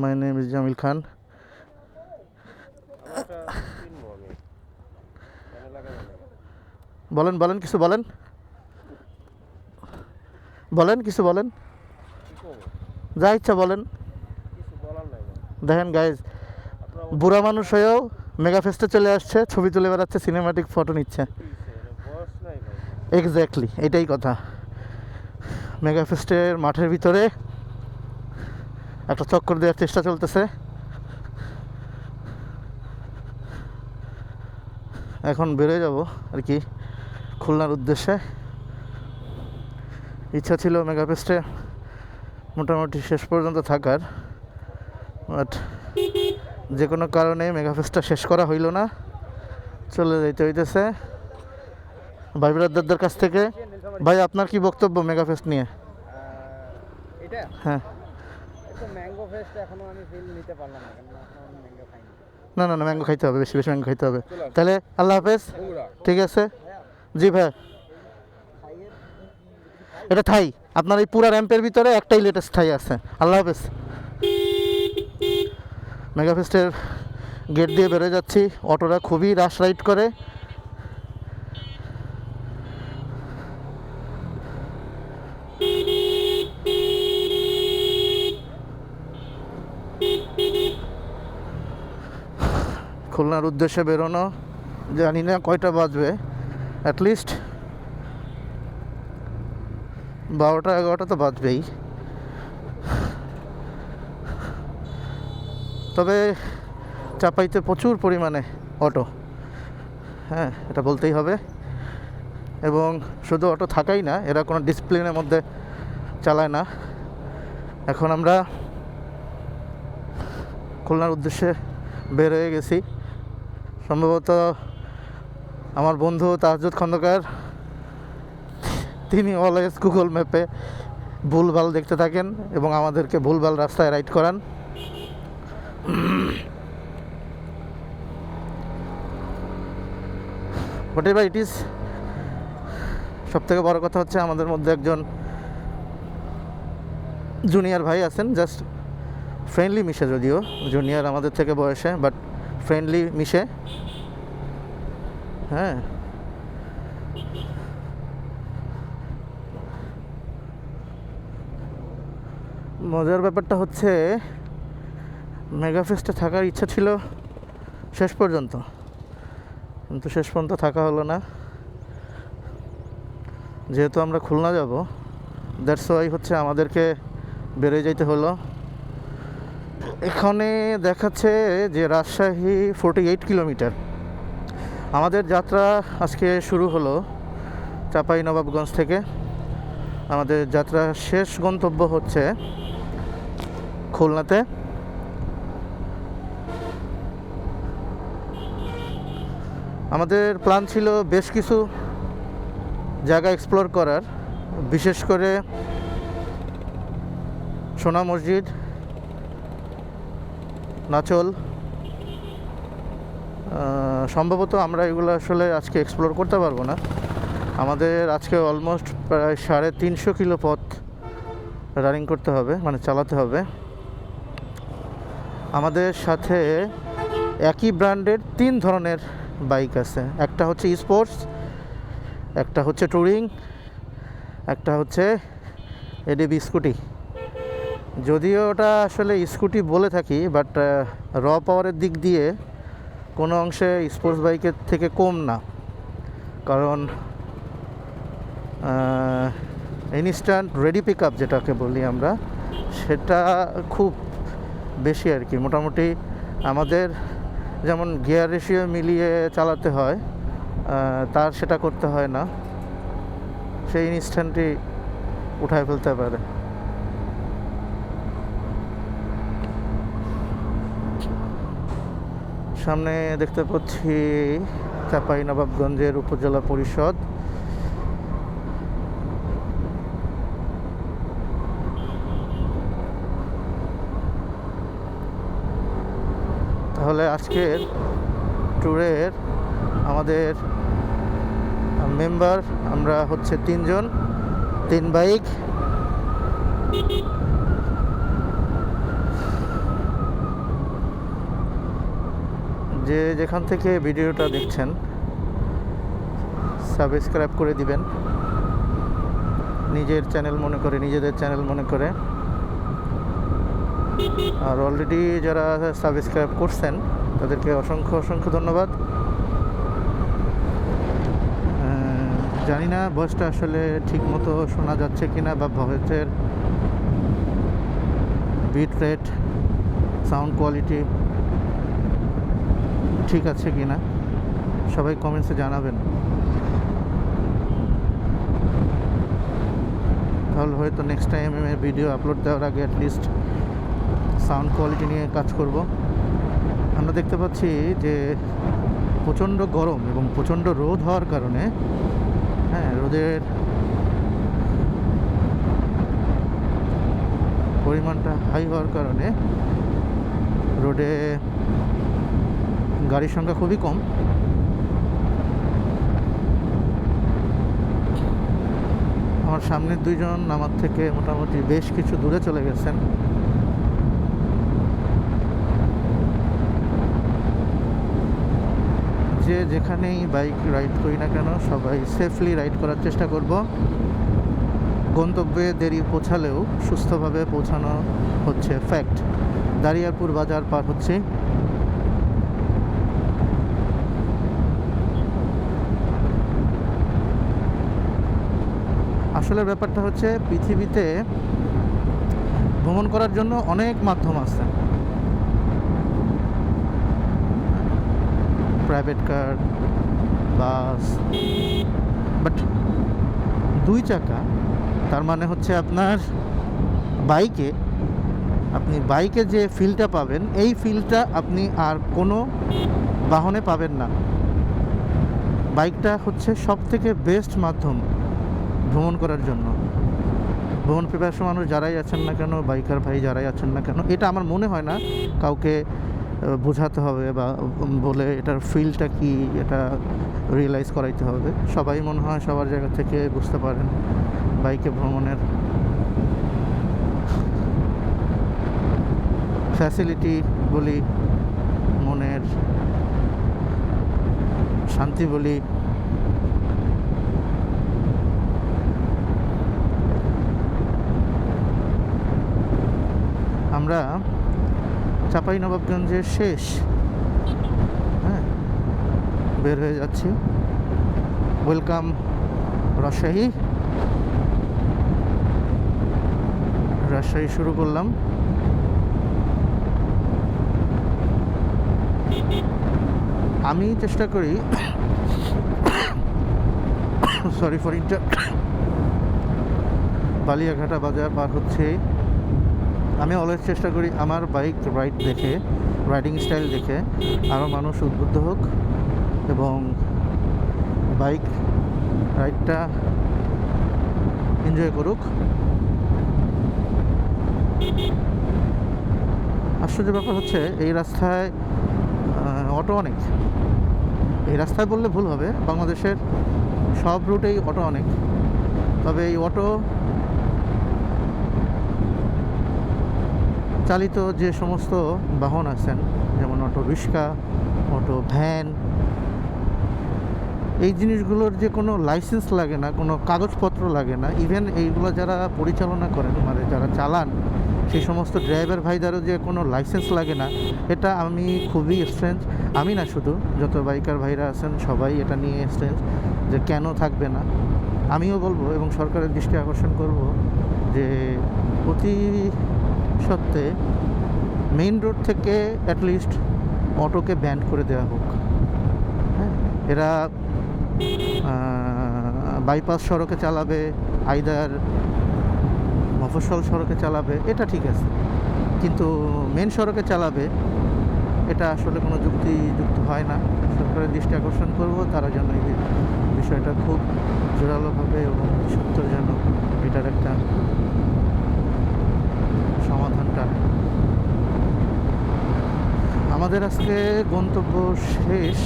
My name is Jamil খান। বলেন বলেন কিছু বলেন, বলেন কিছু বলেন, যা ইচ্ছা বলেন। দেখেন গাইজ, বুড়া মানুষ হয়েও মেগা ফেস্টে চলে আসছে, ছবি তুলে বেড়াচ্ছে, সিনেমাটিক ফটো নিচ্ছে। এক্স্যাক্টলি এটাই কথা। মেগা ফেস্টের মাঠের ভিতরে একটা চক্কর দেওয়ার চেষ্টা চলতেছে। এখন বেরোয় যাব আর কি খুলনার উদ্দেশ্যে। ইচ্ছা ছিল মেগা ফেস্টে মোটামুটি শেষ পর্যন্ত থাকার, বাট যে কোনো কারণে মেগা ফেস্টটা শেষ করা হইল না, চলে যাইতে হইতেছে। ভাই ব্রাদারদের কাছ থেকে, ভাই আপনার কি বক্তব্য মেগা ফেস্ট নিয়ে? এটা হ্যাঁ, এটা ম্যাঙ্গো ফেস্ট এখনো আমি ফিল নিতে পারলাম না, কারণ এখনো আমি ম্যাঙ্গো খাইনি। না না না, ম্যাঙ্গো খাইতে হবে, বেশি বেশি ম্যাঙ্গো খাইতে হবে। তাহলে আল্লাহ হাফেজ, ঠিক আছে। জি ভাই, এটা থাই, আপনার এই পুরা র্যাম্পের ভিতরে একটাই লেটেস্ট থাই আছে। আল্লাহ হাফেজ। মেগা ফেস্টের গেট দিয়ে বেরোয় যাচ্ছি, অটোরা খুবই রাশ রাইড করে। খুলনার উদ্দেশ্যে বেরোনো, জানি না কয়টা বাজবে, অ্যাটলিস্ট 12টা 11টা তো বাজবেই। তবে চাপাইতে প্রচুর পরিমাণে অটো, হ্যাঁ এটা বলতেই হবে। এবং শুধু অটো থাকাই না, এরা কোনো ডিসিপ্লিনের মধ্যে চালায় না। এখন আমরা খুলনার উদ্দেশ্যে বের হয়ে গেছি। সম্ভবত আমার বন্ধু তাহাজ্জুদ খন্দকার, তিনি অলওয়েজ গুগল ম্যাপে ভুলভাল দেখতে থাকেন এবং আমাদেরকে ভুলভাল রাস্তায় রাইড করান। হোয়াট এভার ইট ইজ, সবথেকে বড় কথা হচ্ছে আমাদের মধ্যে একজন জুনিয়র ভাই আছেন, জাস্ট ফ্রেন্ডলি মিশে, যদিও জুনিয়র আমাদের থেকে বয়সে, বাট ফ্রেন্ডলি মিশে। হ্যাঁ, মজার ব্যাপারটা হচ্ছে মেগা ফেস্টে থাকার ইচ্ছা ছিল শেষ পর্যন্ত, কিন্তু শেষ পর্যন্ত থাকা হলো না। যেহেতু আমরা খুলনা যাব, দ্যাটস ওয়াই হচ্ছে আমাদেরকে বেড়ে যেতে হলো। এখানে দেখাচ্ছে যে রাজশাহী 48 কিলোমিটার। আমাদের যাত্রা আজকে শুরু হলো চাঁপাইনবাবগঞ্জ থেকে। আমাদের যাত্রা শেষ গন্তব্য হচ্ছে খুলনাতে। আমাদের প্ল্যান ছিল বেশ কিছু জায়গা এক্সপ্লোর করার, বিশেষ করে সোনা মসজিদ, নাচল। সম্ভবত আমরা এগুলো আসলে আজকে এক্সপ্লোর করতে পারবো না। আমাদের আজকে অলমোস্ট প্রায় 350 কিলো পথ রানিং করতে হবে, মানে চালাতে হবে। আমাদের সাথে একই ব্র্যান্ডের 3 ধরনের বাইক আছে। একটা হচ্ছে স্পোর্টস, একটা হচ্ছে ট্যুরিং, একটা হচ্ছে এডিবি স্কুটি। যদিও ওটা আসলে স্কুটি বলে থাকি, বাট র পাওয়ারের দিক দিয়ে কোনো অংশে স্পোর্টস বাইকের থেকে কম না, কারণ ইনস্ট্যান্ট রেডি পিক আপ যেটাকে বলি আমরা, সেটা খুব বেশি আর কি। মোটামুটি আমাদের যেমন গিয়ার রেশিও মিলিয়ে চালাতে হয়, তার সেটা করতে হয় না, সেই ইনস্ট্যান্টই উঠায় ফেলতে পারে। সামনে দেখতে পাচ্ছি চাঁপাইনবাবগঞ্জের উপজেলা পরিষদ। তাহলে আজকের ট্যুরের আমাদের মেম্বার আমরা হচ্ছে 3 জন, 3 বাইক। যে যেখান থেকে ভিডিওটা দেখছেন সাবস্ক্রাইব করে দিবেন নিজের চ্যানেল মনে করে, নিজেদের চ্যানেল মনে করে। আর অলরেডি যারা সাবস্ক্রাইব করছেন তাদেরকে অসংখ্য অসংখ্য ধন্যবাদ। জানি না ভয়েসটা আসলে ঠিকমতো শোনা যাচ্ছে কিনা, বা ভয়েসের বিট রেট, সাউন্ড কোয়ালিটি ঠিক আছে কিনা, সবাই কমেন্টসে জানাবেন। তাহলে হয়তো নেক্সট টাইম ভিডিও আপলোড দেওয়ার আগে অ্যাটলিস্ট সাউন্ড কোয়ালিটি নিয়ে কাজ করব। আমরা দেখতে পাচ্ছি যে প্রচণ্ড গরম এবং প্রচণ্ড রোদ হওয়ার কারণে, রোদের পরিমাণটা হাই হওয়ার কারণে রোডে গাড়ির সংখ্যা খুবই কম। আমার সামনের দুইজন আমার থেকে মোটামুটি বেশ কিছু দূরে চলে গেছেন। যে যেখানেই বাইক রাইড করি না কেন সবাই সেফলি রাইড করার চেষ্টা করব। গন্তব্যে দেরি পৌঁছালেও সুস্থভাবে পৌঁছানো হচ্ছে ফ্যাক্ট। দারিয়ারপুর বাজার পার হচ্ছে। আসলে ব্যাপারটা হচ্ছে পৃথিবীতে ভ্রমণ করার জন্য অনেক মাধ্যম আছে। প্রাইভেট কার, বাস, বাট দুই চাকা, তার মানে হচ্ছে আপনার বাইকে যে ফিলটা পাবেন, এই ফিলটা আপনি আর কোনো বাহনে পাবেন না। বাইকটা হচ্ছে সব থেকে বেস্ট মাধ্যম ভ্রমণ করার জন্য। ভ্রমণ পিপাসু মানুষ যারাই আছেন না কেন, বাইকার ভাই যারাই আছেন না কেন, এটা আমার মনে হয় না কাউকে বোঝাতে হবে বা বলে এটার ফিলটা কি এটা রিয়েলাইজ করাইতে হবে। সবাই মনে হয় সবার জায়গা থেকে বুঝতে পারেন বাইকে ভ্রমণের ফ্যাসিলিটি বলি, মনের শান্তি বলি, আমরা চাঁপাইনবাবগঞ্জের শেষ বের হয়ে যাচ্ছি। ওয়েলকাম রাজশাহী। শুরু করলাম। আমি চেষ্টা করি, সরি ফর ইন্টার, বালিয়াঘাটা বাজার পার হচ্ছে। আমি অলওয়েজ চেষ্টা করি আমার বাইক রাইডিং স্টাইল দেখে আরও মানুষ উদ্বুদ্ধ হোক এবং বাইক রাইডটা এনজয় করুক। আশ্চর্য ব্যাপার হচ্ছে এই রাস্তায় অটো অনেক। এই রাস্তায় বললে ভুল হবে, বাংলাদেশের সব রুটেই অটো অনেক। তবে এই অটো চালিত যে সমস্ত বাহন আছেন, যেমন অটো রিক্সা, অটো ভ্যান, এই জিনিসগুলোর যে কোনো লাইসেন্স লাগে না, কোনো কাগজপত্র লাগে না। ইভেন এইগুলো যারা পরিচালনা করেন, মানে যারা চালান, সেই সমস্ত ড্রাইভার ভাইদেরও যে কোনো লাইসেন্স লাগে না, এটা আমি খুবই স্ট্রেঞ্জ। আমি না, শুধু যত বাইকার ভাইরা আছেন সবাই এটা নিয়ে স্ট্রেঞ্জ যে কেন থাকবে না। আমিও বলবো এবং সরকারের দৃষ্টি আকর্ষণ করব যে অতি সত্ত্বে মেইন রোড থেকে অ্যাটলিস্ট অটোকে ব্যান করে দেওয়া হোক। এরা বাইপাস সড়কে চালাবে, আইদার মফস্বল সড়কে চালাবে, এটা ঠিক আছে, কিন্তু মেন সড়কে চালাবে এটা আসলে কোনো যুক্তিযুক্ত হয় না। সরকারের দৃষ্টি আকর্ষণ করব তারা যেন এই বিষয়টা খুব জোরালোভাবে এবং সত্তর যেন এটার একটা সমাধানটা। আমাদের আজকে গন্তব্য শেষ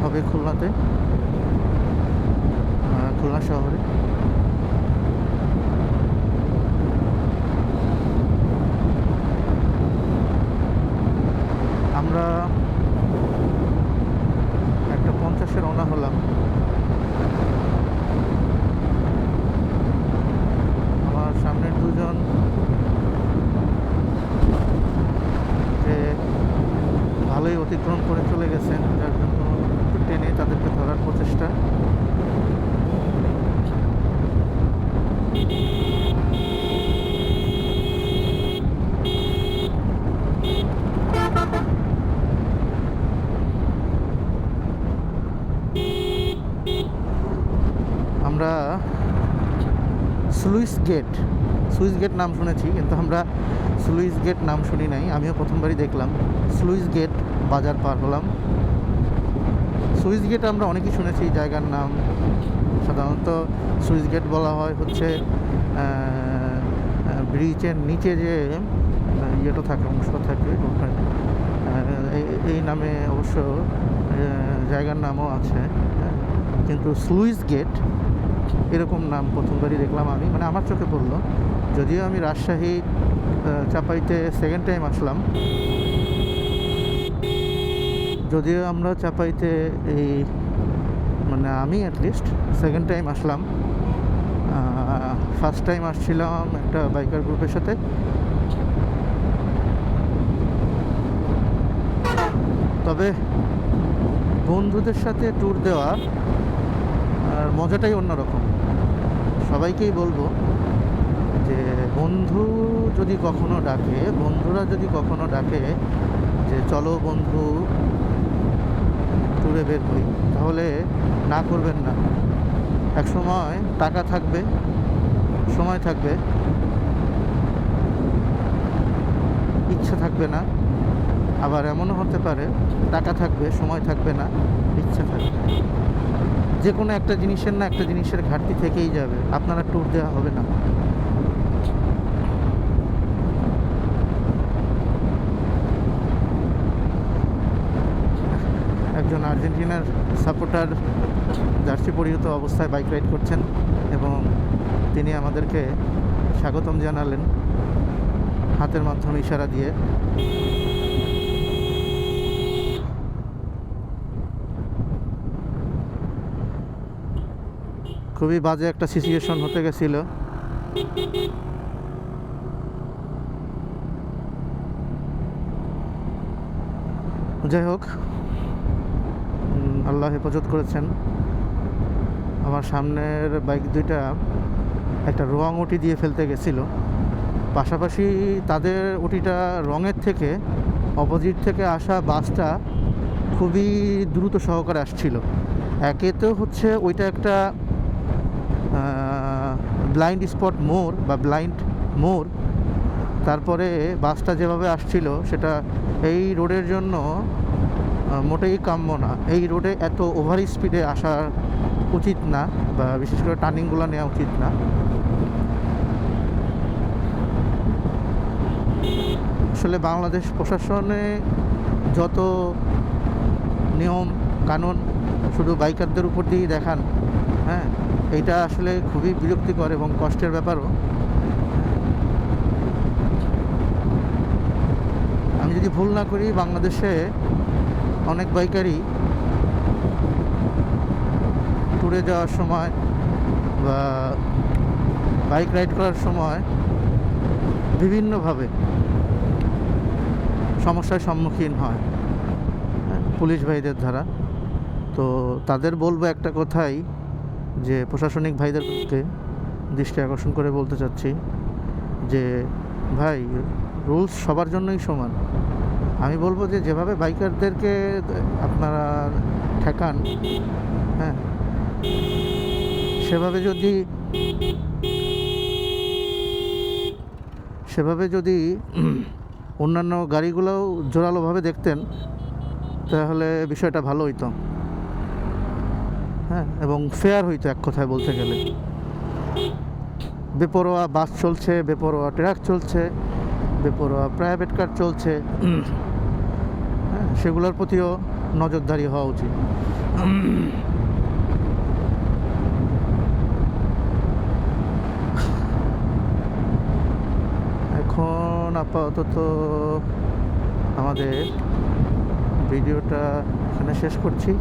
হবে খুলনাতে, খুলনা শহরে। আমরা অতিক্রম করে চলে গেছেন, যার জন্য একটু টেনে তাদেরকে ধরার প্রচেষ্টা। আমরা স্লুইস গেট নাম শুনেছি, কিন্তু আমরা স্লুইস গেট নাম শুনি নাই। আমিও প্রথমবারই দেখলাম। স্লুইস গেট বাজার পার হলাম। সুইচ গেট আমরা অনেকেই শুনেছি জায়গার নাম। সাধারণত সুইচ গেট বলা হয় হচ্ছে ব্রিজের নিচে যে ইয়েটা থাকে, অংশ থাকে ওখানে। এই নামে অবশ্য জায়গার নামও আছে, কিন্তু স্লুইস গেট এরকম নাম প্রথমবারই দেখলাম আমি, মানে আমার চোখে পড়লো। যদিও আমি রাজশাহী চাপাইতে সেকেন্ড টাইম আসলাম, যদিও আমরা চাপাইতে এই মানে আমি অ্যাটলিস্ট সেকেন্ড টাইম আসলাম। ফার্স্ট টাইম আসছিলাম একটা বাইকার গ্রুপের সাথে। তবে বন্ধুদের সাথে ট্যুর দেওয়া আর মজাটাই অন্যরকম। সবাইকেই বলবো যে বন্ধুরা যদি কখনো ডাকে যে চলো বন্ধু ট্যুরে বের হই, তাহলে না করবেন না। এক সময় টাকা থাকবে, সময় থাকবে, ইচ্ছা থাকবে না। আবার এমনও হতে পারে টাকা থাকবে, সময় থাকবে না, ইচ্ছা থাকবে। যে কোনো একটা জিনিসের ঘাটতি থেকেই যাবে, আপনারা ট্যুর দেওয়া হবে না। একজন আর্জেন্টিনার সাপোর্টার জার্সি পরিহিত অবস্থায় বাইক রাইড করছেন এবং তিনি আমাদেরকে স্বাগতম জানালেন হাতের মাধ্যমে ইশারা দিয়ে। খুবই বাজে একটা সিচুয়েশন হতে গেছিল। যাই হোক, আল্লাহ হেফাজত করেছেন। আমার সামনের বাইক দুইটা একটা রং ওটি দিয়ে ফেলতে গেছিলো, পাশাপাশি তাদের ওটিটা রঙের থেকে অপোজিট থেকে আসা বাসটা খুবই দ্রুত সহকারে আসছিল। একে তো হচ্ছে ওইটা একটা ব্লাইন্ড স্পট মোড় বা ব্লাইন্ড মোড়, তারপরে বাসটা যেভাবে আসছিল সেটা এই রোডের জন্য মোটেই কাম্য না। এই রোডে এত ওভার স্পিডে আসা উচিত না, বা বিশেষ করে টার্নিংগুলো নেওয়া উচিত না। আসলে বাংলাদেশ প্রশাসনে যত নিয়ম কানুন শুধু বাইকারদের উপর দিয়েই দেখান, হ্যাঁ, এইটা আসলে খুবই বিরক্তিকর এবং কষ্টের ব্যাপারও। আমি যদি ভুল না করি, বাংলাদেশে অনেক বাইকারই ট্যুরে যাওয়ার সময় বা বাইক রাইড করার সময় বিভিন্নভাবে সমস্যার সম্মুখীন হয় পুলিশ ভাইদের দ্বারা। তো তাদের বলবো একটা কথাই, যে প্রশাসনিক ভাইদেরকে দৃষ্টি আকর্ষণ করে বলতে চাচ্ছি যে ভাই, রুলস সবার জন্যই সমান। আমি বলবো যে যেভাবে বাইকারদেরকে আপনারা ঠেকান, হ্যাঁ, সেভাবে যদি অন্যান্য গাড়িগুলোও জোরালোভাবে দেখতেন তাহলে বিষয়টা ভালো হইতো, হ্যাঁ, এবং ফেয়ার হইতো এক কথায় বলতে গেলে। বেপরোয়া বাস চলছে, বেপরোয়া ট্রাক চলছে, বেপরোয়া প্রাইভেট কার চলছে, হ্যাঁ, সেগুলোর প্রতিও নজরদারি হওয়া উচিত। এখন আপাতত আমাদের ভিডিওটা এখানে শেষ করছি।